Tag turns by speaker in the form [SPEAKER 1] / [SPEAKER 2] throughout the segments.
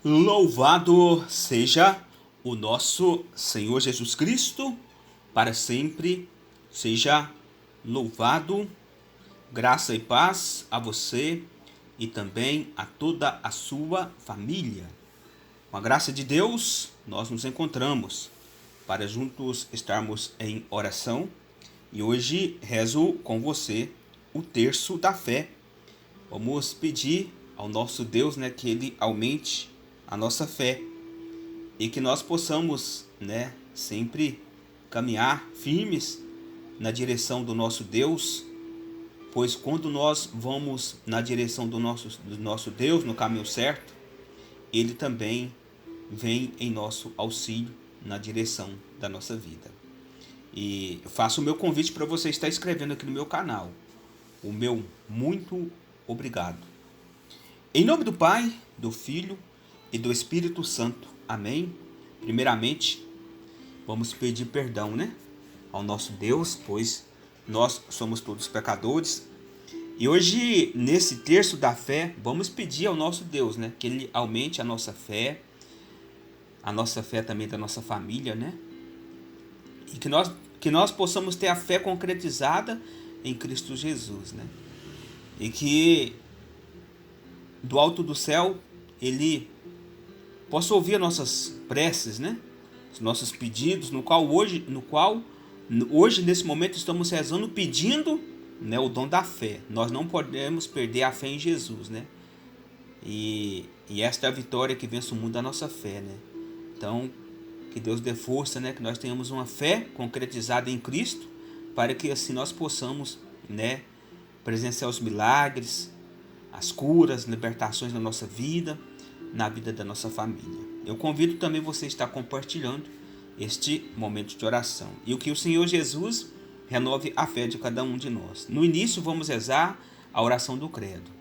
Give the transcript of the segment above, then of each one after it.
[SPEAKER 1] Louvado seja o nosso Senhor Jesus Cristo, para sempre seja louvado. Graça e paz a você e também a toda a sua família. Com a graça de Deus, nós nos encontramos para juntos estarmos em oração. E hoje rezo com você o terço da fé. Vamos pedir ao nosso Deus, que Ele aumente a nossa fé e que nós possamos, sempre caminhar firmes na direção do nosso Deus, pois quando nós vamos na direção do nosso Deus, no caminho certo, Ele também vem em nosso auxílio na direção da nossa vida. E eu faço o meu convite para você estar inscrevendo aqui no meu canal. O meu muito obrigado. Em nome do Pai, do Filho e do Espírito Santo. Amém. Primeiramente, vamos pedir perdão, ao nosso Deus, pois nós somos todos pecadores. E hoje, nesse terço da fé, vamos pedir ao nosso Deus, que Ele aumente a nossa fé também da nossa família, e que nós possamos ter a fé concretizada em Cristo Jesus, e que do alto do céu Ele possa ouvir nossas preces, os nossos pedidos, no qual hoje nesse momento estamos rezando, pedindo, o dom da fé. Nós não podemos perder a fé em Jesus, e esta é a vitória que vence o mundo da nossa fé, Então, que Deus dê força, que nós tenhamos uma fé concretizada em Cristo, para que assim nós possamos, presenciar os milagres, as curas, libertações na nossa vida, na vida da nossa família. Eu convido também você a estar compartilhando este momento de oração. E o que o Senhor Jesus renove a fé de cada um de nós. No início vamos rezar a oração do credo.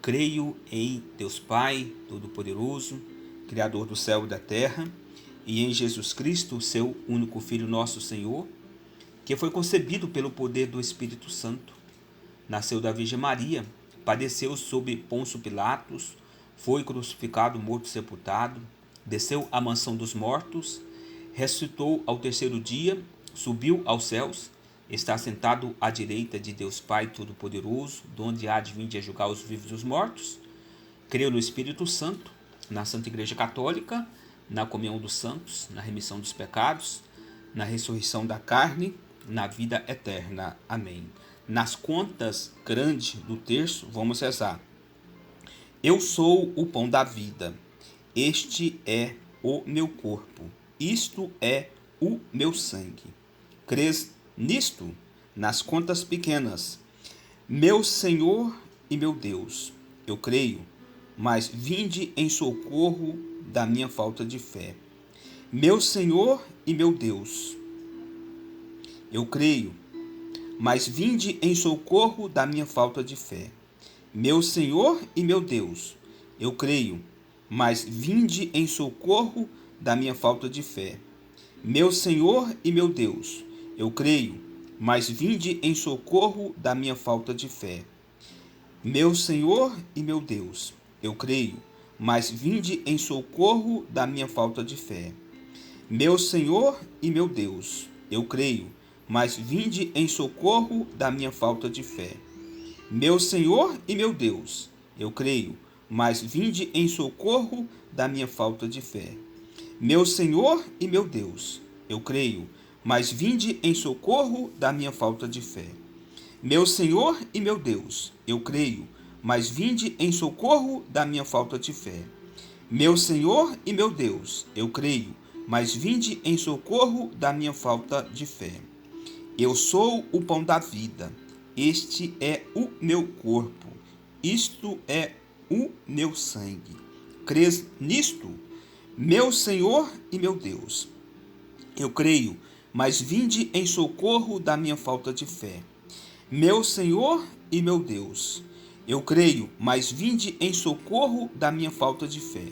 [SPEAKER 1] Creio em Deus Pai Todo-Poderoso, Criador do céu e da terra, e em Jesus Cristo, seu único Filho, nosso Senhor, que foi concebido pelo poder do Espírito Santo. Nasceu da Virgem Maria, padeceu sob Pôncio Pilatos, foi crucificado, morto e sepultado, desceu à mansão dos mortos, ressuscitou ao terceiro dia, subiu aos céus, está sentado à direita de Deus Pai Todo-Poderoso, donde há de vir a julgar os vivos e os mortos. Creio no Espírito Santo, na Santa Igreja Católica, na comunhão dos santos, na remissão dos pecados, na ressurreição da carne, na vida eterna. Amém. Nas contas grandes do terço, vamos rezar. Eu sou o pão da vida. Este é o meu corpo. Isto é o meu sangue. Crês nisto? Nas contas pequenas. Meu Senhor e meu Deus, eu creio, mas vinde em socorro da minha falta de fé. Meu Senhor e meu Deus, eu creio, mas vinde em socorro da minha falta de fé. Meu Senhor e meu Deus, eu creio, mas vinde em socorro da minha falta de fé. Meu Senhor e meu Deus, eu creio, mas vinde em socorro da minha falta de fé. Meu Senhor e meu Deus, eu creio, mas vinde em socorro da minha falta de fé. Meu Senhor e meu Deus, eu creio, mas vinde em socorro da minha falta de fé. Meu Senhor e meu Deus, eu creio, mas vinde em socorro da minha falta de fé. Meu Senhor e meu Deus, eu creio, mas vinde em socorro da minha falta de fé. Meu Senhor e meu Deus, eu creio, mas vinde em socorro da minha falta de fé. Meu Senhor e meu Deus, eu creio, mas vinde em socorro da minha falta de fé. Eu sou o pão da vida. Este é o meu corpo. Isto é o meu sangue. Crês nisto? Meu Senhor e meu Deus, eu creio, mas vinde em socorro da minha falta de fé. Meu Senhor e meu Deus, eu creio, mas vinde em socorro da minha falta de fé.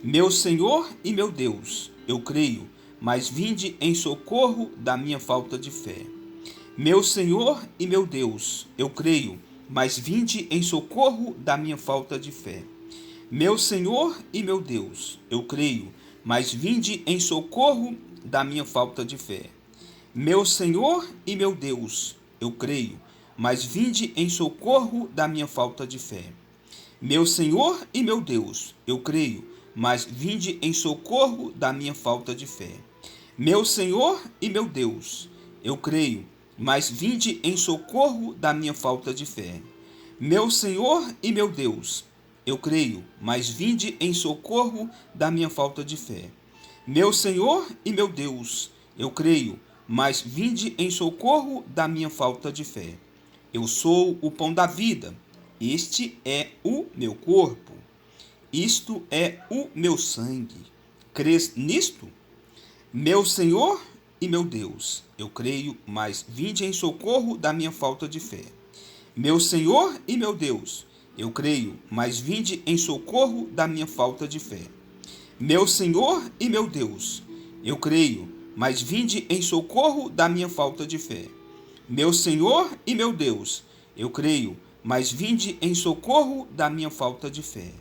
[SPEAKER 1] Meu Senhor e meu Deus, eu creio, mas vinde em socorro da minha falta de fé. Meu Senhor e meu Deus, eu creio, mas vinde em socorro da minha falta de fé. Meu Senhor e meu Deus, eu creio, mas vinde em socorro da minha falta de fé. Meu Senhor e meu Deus, eu creio, mas vinde em socorro da minha falta de fé. Meu Senhor e meu Deus, eu creio, mas vinde em socorro da minha falta de fé. Meu Senhor e meu Deus, eu creio, mas vinde em socorro da minha falta de fé. Meu Senhor e meu Deus, eu creio, mas vinde em socorro da minha falta de fé. Meu Senhor e meu Deus, eu creio, mas vinde em socorro da minha falta de fé. Eu sou o pão da vida, este é o meu corpo, isto é o meu sangue. Crês nisto? Meu Senhor e meu Deus, eu creio, mas vinde em socorro da minha falta de fé. Meu Senhor e meu Deus, eu creio, mas vinde em socorro da minha falta de fé. Meu Senhor e meu Deus, eu creio, mas vinde em socorro da minha falta de fé. Meu Senhor e meu Deus, eu creio, mas vinde em socorro da minha falta de fé.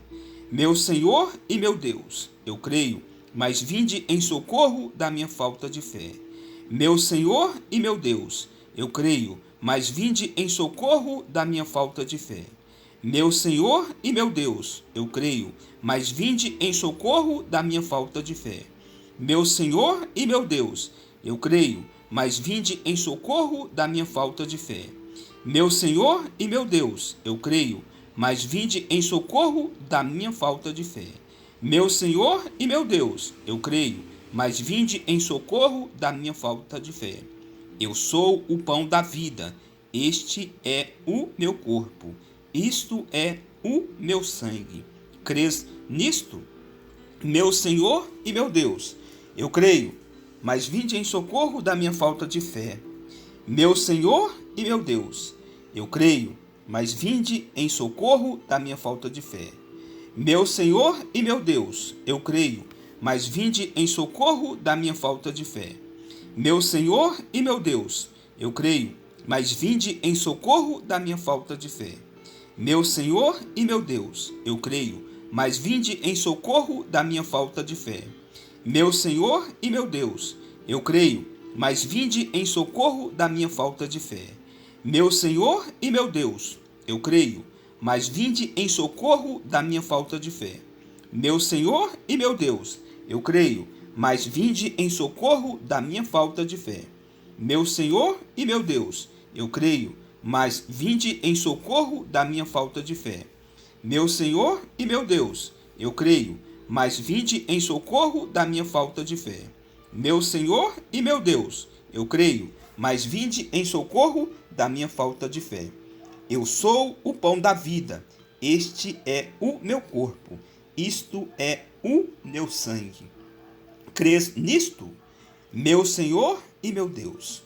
[SPEAKER 1] Meu Senhor e meu Deus, eu creio, mas vinde em socorro da minha falta de fé. Meu Senhor e meu Deus, eu creio, mas vinde em socorro da minha falta de fé. Meu Senhor e meu Deus, eu creio, mas vinde em socorro da minha falta de fé. Meu Senhor e meu Deus, eu creio, mas vinde em socorro da minha falta de fé. Meu Senhor e meu Deus, eu creio, mas vinde em socorro da minha falta de fé. Meu Senhor e meu Deus, eu creio, mas vinde em socorro da minha falta de fé. Eu sou o pão da vida, este é o meu corpo, isto é o meu sangue. Crês nisto? Meu Senhor e meu Deus, eu creio, mas vinde em socorro da minha falta de fé. Meu Senhor e meu Deus, eu creio, mas vinde em socorro da minha falta de fé. Meu Senhor e meu Deus, eu creio, mas vinde em socorro da minha falta de fé. Meu Senhor e meu Deus, eu creio, mas vinde em socorro da minha falta de fé. Meu Senhor e meu Deus, eu creio, mas vinde em socorro da minha falta de fé. Meu Senhor e meu Deus, eu creio, mas vinde em socorro da minha falta de fé. Meu Senhor e meu Deus, eu creio, mas vinde em socorro da minha falta de fé. Meu Senhor e meu Deus, eu creio, mas vinde em socorro da minha falta de fé. Meu Senhor e meu Deus, eu creio, mas vinde em socorro da minha falta de fé. Meu Senhor e meu Deus, eu creio, mas vinde em socorro da minha falta de fé. Meu Senhor e meu Deus, eu creio, mas vinde em socorro da minha falta de fé. Eu sou o pão da vida, este é o meu corpo, isto é o meu sangue. Crês nisto? Meu Senhor e meu Deus,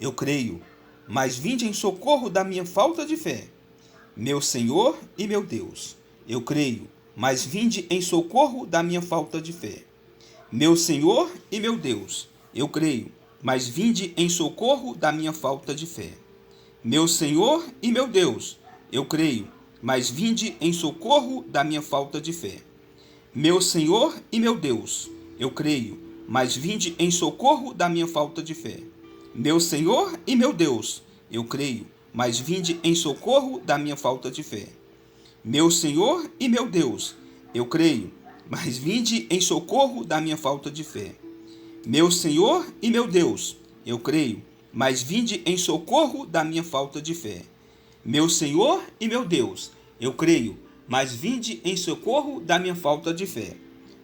[SPEAKER 1] eu creio, mas vinde em socorro da minha falta de fé. Meu Senhor e meu Deus, eu creio, mas vinde em socorro da minha falta de fé. Meu Senhor e meu Deus, eu creio, mas vinde em socorro da minha falta de fé. Meu Senhor e meu Deus, eu creio, mas vinde em socorro da minha falta de fé. Meu Senhor e meu Deus, eu creio, mas vinde em socorro da minha falta de fé. Meu Senhor e meu Deus, eu creio, mas vinde em socorro da minha falta de fé. Meu Senhor e meu Deus, eu creio, mas vinde em socorro da minha falta de fé. Meu Senhor e meu Deus, eu creio, mas vinde em socorro da minha falta de fé. Meu Senhor e meu Deus, eu creio, mas vinde em socorro da minha falta de fé.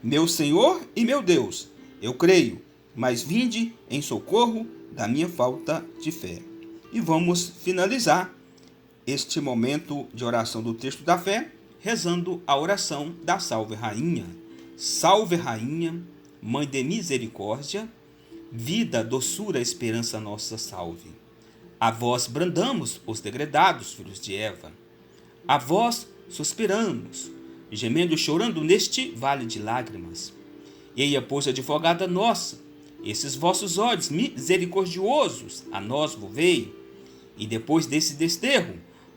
[SPEAKER 1] Meu Senhor e meu Deus, eu creio, mas vinde em socorro da minha falta de fé. E vamos finalizar este momento de oração do texto da fé, rezando a oração da Salve Rainha. Salve Rainha, Mãe de misericórdia, vida, doçura, esperança nossa, salve. A vós brandamos, os degredados filhos de Eva. A vós suspiramos, gemendo e chorando neste vale de lágrimas. Eia, pois, advogada nossa, esses vossos olhos misericordiosos a nós volvei, e depois desse desterro,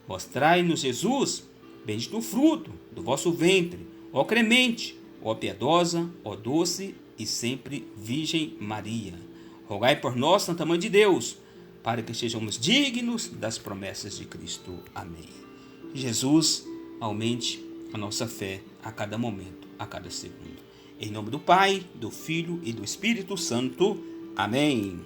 [SPEAKER 1] mostrai-nos Jesus, bendito o fruto do vosso ventre, Ó clemente, ó piedosa, ó doce e sempre Virgem Maria, rogai por nós, Santa Mãe de Deus, para que sejamos dignos das promessas de Cristo. Amém. Jesus, aumente a nossa fé a cada momento, a cada segundo. Em nome do Pai, do Filho e do Espírito Santo. Amém.